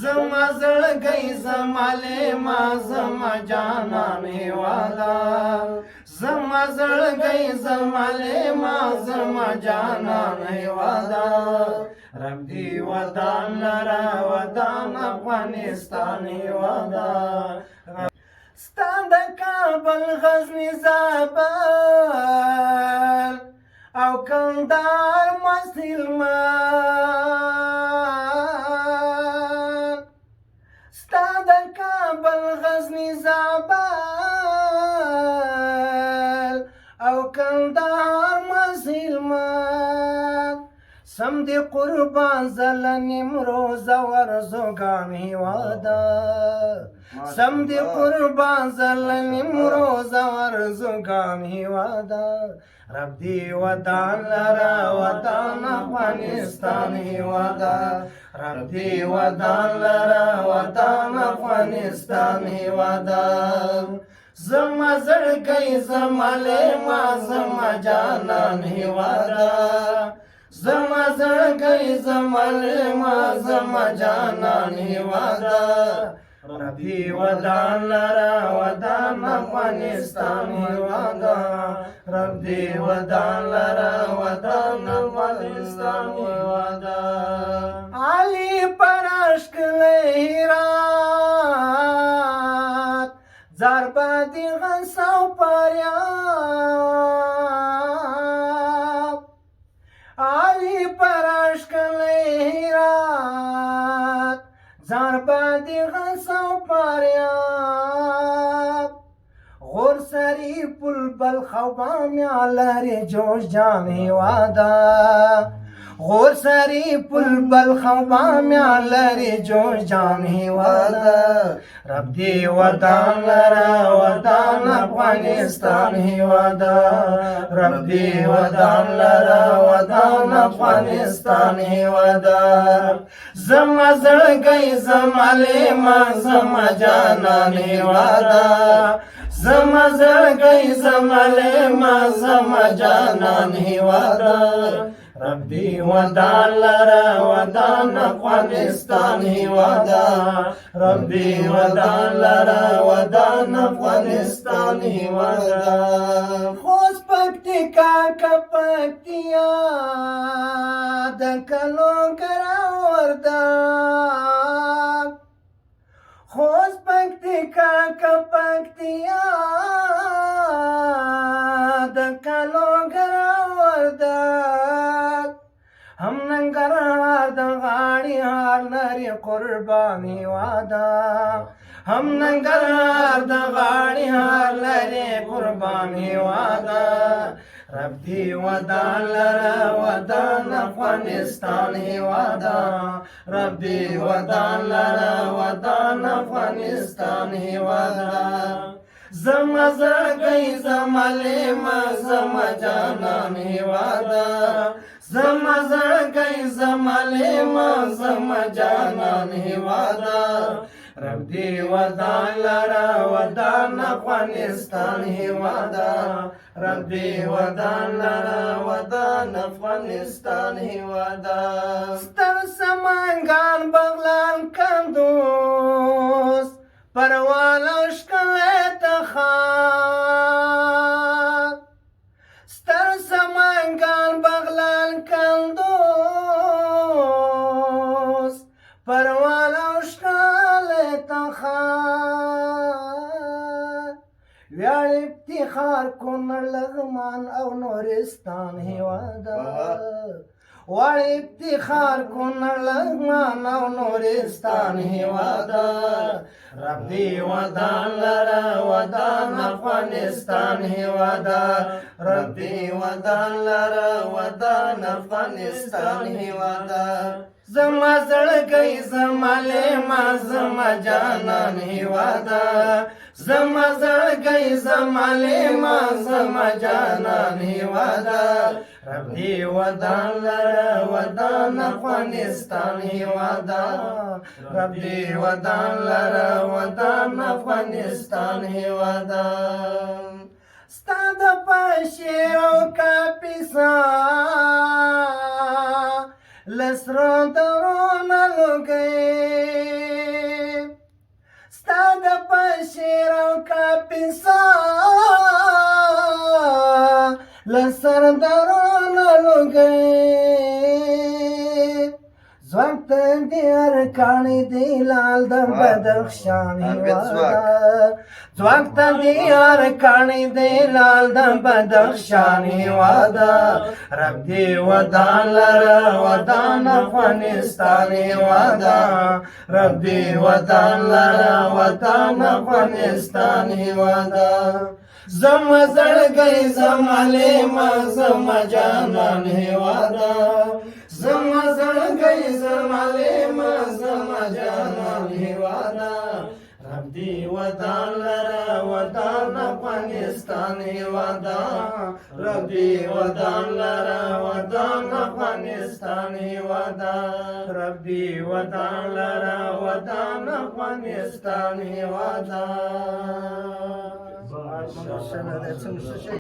زما زړګی زما لیما زما جانان هیوادا زما زړګی زما لیما زما جانان هیوادا رب دی ودان لرا ودان افغانستان هیوادا ستا د کابل غزني زابل او کندهار مسلمان ستا د کابل غزني زابل او کندهار مسلمان سم دی قربان زل نیمروز ورزوگان هیوادا سم دی قربان زل نیمروز ورزوگان هیوادا رب دی ودان لرا ودان افغانستان هیوادا رب دی ودان لرا ودان افغانستان هیوادا زما زړګی زما لیما زما جانان هیوادا زما زړګی زما لیما زما جانان هیوادا رب دی ودان لرا ودان افغانستان هیوادا رب دی ودان لرا ودان افغانستان هیوادا علی پراشک لهرات زربادی غنساو پریاب علی پراشک لهرات زربادی غنساو پریاب غور سری پل بل خوبام لری جوش جان هیوادا غور سری پل بل خوبام لری جوش جان هیوادا رب دی ودان لرا ودان افغانستان هیوادا رب دی ودان لرا ودان افغانستان هیوادا زما زړګی زما لیما زما جانان هیوادا زما زړګی زما لیما زما جانان هیوادا رب دی ودان لرا ودان افغانستان هیوادا رب دی ودان لرا ودان افغانستان هیوادا خوست پکتیکا کپکتیا د کلو ګرا وردان خوست پکتیکا کپکتیا د کلو ګرا وردان هم ننګرهار د غاړې هار لري قربان هیوادا هم ننګرهار د غاړې هار لري قربان هیوادا رب دی ودان لرا ودان افغانستان هیوادا رب دی ودان لرا ودان افغانستان هیوادا زما زړګی زما لیما زما جانان هیوادا زما زړګی زما لیما زما جانان هیوادا رب دی ودان لرا ودان افغانستان هیوادا رب دی ودان لرا ودان افغانستان هیوادا ستر سمنګان بغلان کندوز پروانه ښکلی تخار ستر سمنګان بغلان کندوز پروانه ښکلی تخار ویاړ افتخار کونړ لغمان او نورستان هیوادا وړ افتخار کونړ لغمان او نورستان هیوادا رب دی ودان لرا ودان افغانستان هیوادا رب دی ودان لرا ودان افغانستان هیوادا زما زړګی زما لیما زما جانان هیوادا زما زړګی زما لیما زما جانان هیوادا رب دی ودان لرا ودان افغانستان هیوادا رب دی ودان لرا ودان افغانستان هیوادا ستا د پښې او کاپیسا لسرو درونه لګي پولیسا لسردارانه لوګي ځواک ته دې ارکاڼې دې لال د بدخشان هېواده ځواک ته دې ارکاڼې دې لال د بدخشان هېواده رب دې ودان لره ودان افغانستان هېواده رب دې ودان لره ودان افغانستان هېواده زما زړګی زما لیما زما جانان هېواده زما زړګی زما لیما زما جانان هېواده رب دې ودان لره ودان افغانستان هېواده رب دې ودان لره ودان افغانستان هېواده رب دې ودان لره ودان افغانستان هېواده